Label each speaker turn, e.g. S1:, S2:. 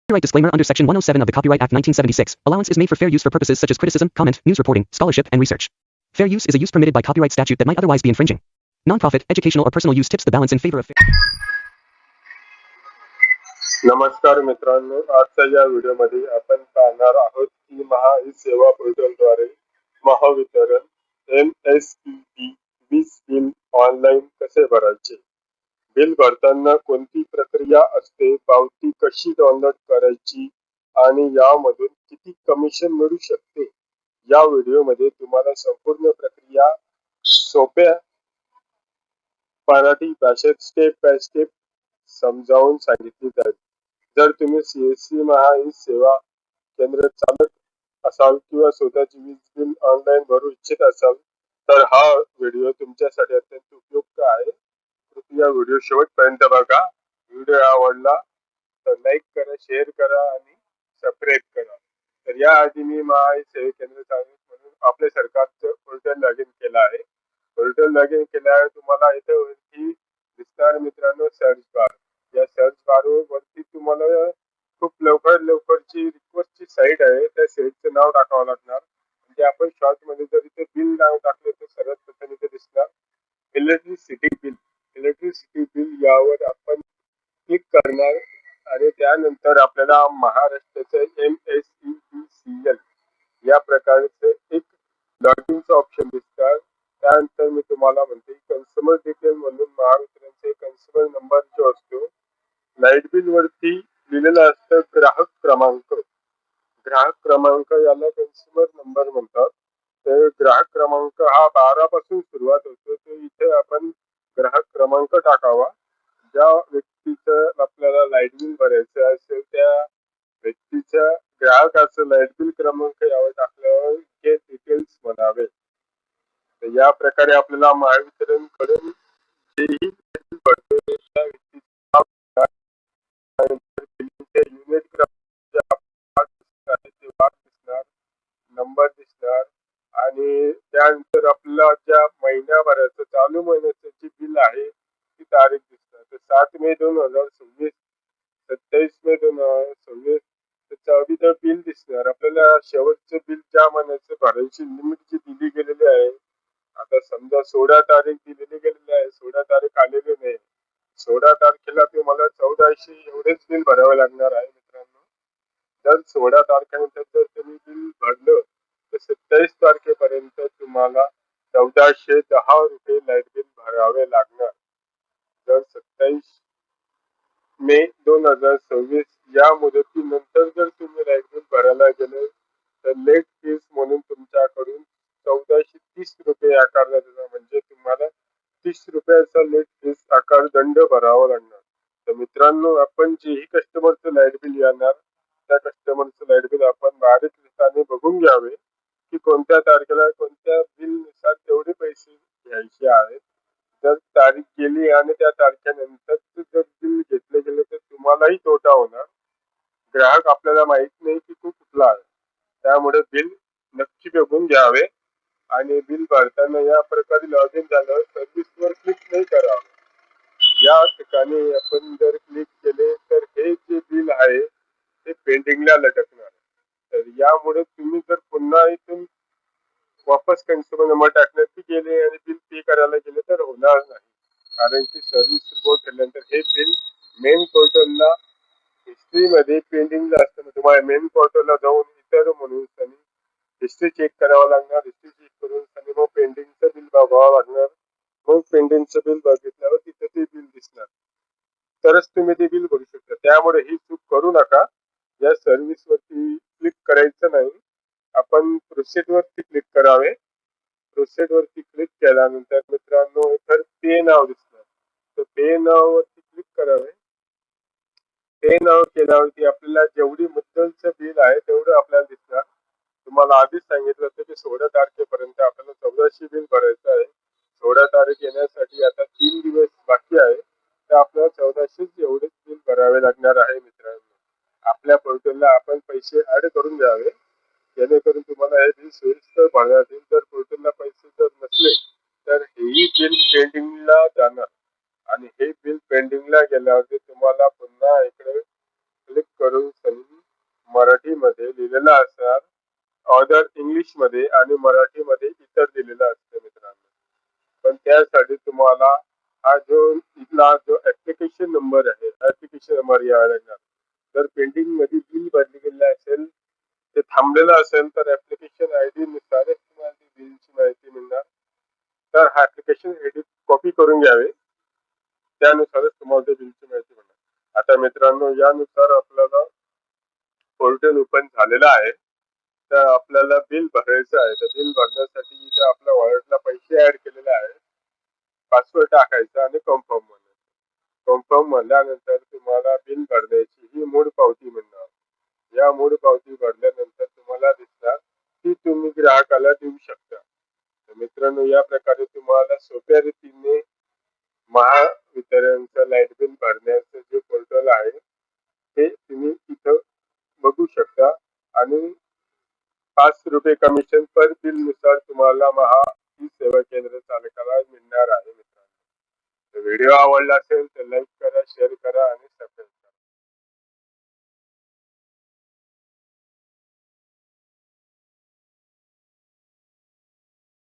S1: Copyright disclaimer under Section 107 of the Copyright Act 1976. Allowance is made for fair use for purposes such as criticism, comment, news reporting, scholarship, and research. Fair use is a use permitted by copyright statute that might otherwise be infringing. Non-profit, educational, or personal use tips the balance in favor of fair.
S2: नमस्कार मित्रांनो, आजच्या या व्हिडिओमध्ये आपण पाहणार आहोत की महा सेवा पोर्टलद्वारे महावितरण MSEB वीज बिल ऑनलाईन कसे भरायचे, बिल भरताना कोणती प्रक्रिया असते, पावती कशी डाउनलोड करायची आणि यामधून किती कमिशन मिळू शकते. या व्हिडिओमध्ये तुम्हाला संपूर्ण प्रक्रिया सोप्या मराठी भाषेत स्टेप बाय स्टेप समजावून सांगितली जाईल. जर तुम्ही CSC महा सेवा केंद्र चालक असाल किंवा स्वतःची वीज बिल ऑनलाईन भरू इच्छित असाल तर हा व्हिडिओ तुमच्यासाठी अत्यंत उपयुक्त आहे. कृपया व्हिडिओ शेवटपर्यंत बघा. व्हिडिओ आवडला तर लाईक करा, शेअर करा आणि सबस्क्राईब करा. तर याआधी मी महा सेवा केंद्र चालक म्हणून आपल्या सरकारचं पोर्टल लॉग इन केलं आहे. पोर्टल लॉग इन केल्यावर तुम्हाला इथे वरती दिसणार मित्रांनो सर्च बार. या सर्च बार वरती तुम्हाला खूप लवकरची रिक्वेस्टची साईट आहे. त्या साईटचं नाव टाकावं लागणार. म्हणजे आपण शॉर्ट मध्ये जर इथे बिल नाव टाकलं तर सर्वात प्रथम इथे दिसणार इलेक्ट्रिसिटी बिल. इलेक्ट्रिसिटी बिल यावर आपण क्लिक करणार आणि त्यानंतर आपल्याला महाराष्ट्राचं MSEBCL या प्रकारचे एक लॉग इनचं ऑप्शन दिसतात. त्यानंतर मी तुम्हाला म्हणते कन्झ्युमर डिटेल म्हणून महावितरणचे कन्झ्युमर नंबर जो असतो, लाईट बिल वरती लिहिलेलं असतं ग्राहक क्रमांक. ग्राहक क्रमांक याला कन्झ्युमर नंबर म्हणतात. तर ग्राहक क्रमांक हा 12 पासून सुरुवात होतो. तर इथे आपण ग्राहक क्रमांक टाकावा. ज्या व्यक्तीचं आपल्याला लाईट बिल भरायचं असेल त्या व्यक्तीच्या ग्राहकाचं लाईट बिल क्रमांक यावर टाकल्यावर हे डिटेल्स म्हणावे. तर या प्रकारे आपल्याला महावितरण कडून जेही बिल भरतो त्या व्यक्तीचं युनिट दिसणार, नंबर दिसणार आणि त्यानंतर आपल्याला ज्या महिन्याभराचं चालू महिन्याचं जे बिल आहे ती तारीख दिसणार. तर 7 मे 2026, 27 मे 2026 त्याचं बिल दिसणार. आपल्याला शेवटचं बिल ज्या महिन्याचं भरायची लिमिट जी दिली गेलेली आहे, आता समजा 16 तारीख दिलेली गेलेली आहे, 16 तारीख आलेली नाही, 16 तारखेला तुम्हाला 1400 एवढेच बिल भरावे लागणार आहे मित्रांनो. जर 16 तारखेनंतर जर तुम्ही बिल भरलं तर 27 तारखेपर्यंत तुम्हाला 1410 रुपये लाईट बिल भरावे लागणार. जर 27 मे 2026 या मुदतीनंतर जर तुम्ही लाईट बिल भरायला गेले तर लेट फीस म्हणून तुमच्याकडून 1430 रुपये आकारण्यात येणार. म्हणजे तुम्हाला 30 रुपयाचा लेट फीस आकार दंड भरावा लागणार. तर मित्रांनो, आपण जेही कस्टमरचं लाईट बिल येणार त्या कस्टमरचं लाईट बिल आपण बारीकपणे बघून घ्यावे की कोणत्या तारखेला कोणत्या बिल नुसार तेवढे पैसे घ्यायचे आहेत. जर तारीख गेली आणि त्या तारखेनंतर जर बिल घेतले गेले तर तुम्हालाही तोटा होणार. ग्राहक आपल्याला माहित नाही की तो कुठला आहे. त्यामुळे बिल नक्की बघून घ्यावे आणि बिल भरताना या प्रकारे लॉग इन झाल्यावर सर्व्हिसवर क्लिक नाही करावं. या ठिकाणी आपण जर क्लिक केले तर हे जे बिल आहे ते पेंडिंगला लटकणार. तर यामुळे तुम्ही जर पुन्हा इथून वापस कन्झ्युमर नंबर टाकण्यात गेले आणि बिल पे करायला गेले तर होणार नाही. कारण की सर्व्हिस रिपोर्ट केल्यानंतर हे बिल मेन पोर्टलला हिस्ट्रीमध्ये पेंडिंगला असतं. तुम्हाला मेन पोर्टलला जाऊन इतर म्हणून हिस्ट्री चेक करावं लागणार. हिस्ट्री चेक करून मग पेंडिंगचं बिल बघावं लागणार. मग पेंडिंगचं बिल बघितल्यावर तिथे ते बिल दिसणार, तरच तुम्ही ते बिल भरू शकता. त्यामुळे ही चूक करू नका. या सर्व्हिस वरती क्लिक करायचं नाही, आपण प्रोसेड वरती क्लिक करावे. प्रोसेड वरती क्लिक केल्यानंतर मित्रांनो इतर पे नाव दिसणार. तर पे नाव वरती क्लिक करावे. पे नाव केल्यावरती आपल्याला जेवढी मुद्दलचं बिल आहे तेवढं आपल्याला दिसणार. तुम्हाला आधीच सांगितलं होतं की 16 तारखेपर्यंत आपल्याला 1400 बिल भरायचं आहे. 16 तारीख येण्यासाठी आता 3 दिवस बाकी आहे. तर आपल्याला 1400 एवढेच बिल भरावे लागणार आहे मित्रांनो. आपल्या पोर्टलला आपण पैसे ऍड करून द्यावे जेणेकरून तुम्हाला हे बिल सोयीस्कर भरण्यात येईल. जर पोर्टलला पैसे जर नसले तर हेही बिल पेंडिंगला जाणार आणि हे बिल पेंडिंगला गेल्यावरती तुम्हाला पुन्हा इकडे क्लिक करून मध्ये लिहिलेलं असणार, ऑर्डर इंग्लिशमध्ये आणि मराठीमध्ये इतर दिलेलं असतं मित्रांनो. पण त्यासाठी तुम्हाला हा जो इथला जो ऍप्लिकेशन नंबर आहे, ऍप्लिकेशन नंबर यावा लागणार. जर पेंडिंग मध्ये बिल भरले गेले असेल, ते थांबलेलं असेल, तर ऍप्लिकेशन आयडी नुसारच तुम्हाला ती बिलची माहिती मिळणार. तर हा ऍप्लिकेशन आयडी कॉपी करून घ्यावे, त्यानुसारच तुम्हाला ते बिलची माहिती मिळणार. आता मित्रांनो, यानुसार आपल्याला पोर्टल ओपन झालेलं आहे. तर आपल्याला बिल भरायचं आहे. तर बिल भरण्यासाठी इथे आपल्या वॉलेटला पैसे ऍड केलेले आहेत. पासवर्ड टाकायचा आणि कन्फर्म म्हणायचं. कन्फर्म म्हणल्यानंतर तुम्हाला बिल भरण्याची ही मूळ पावती मिळणार. या मूळ पावती भरल्यानंतर तुम्हाला दिसणार ती तुम्ही ग्राहकाला देऊ शकता. तर मित्रांनो, या प्रकारे तुम्हाला सोप्या रीतीने महावितरणचं लाईट बिल भरण्याचं जे पोर्टल आहे ते तुम्ही इथं बघू शकता आणि 5 रुपये कमिशन पर बिल नुसार तुम्हाला ई सेवा केंद्र चालकाला मिळणार आहे मित्रांनो. व्हिडिओ आवडला असेल तर लाईक करा, शेअर करा आणि सबस्क्राईब करा.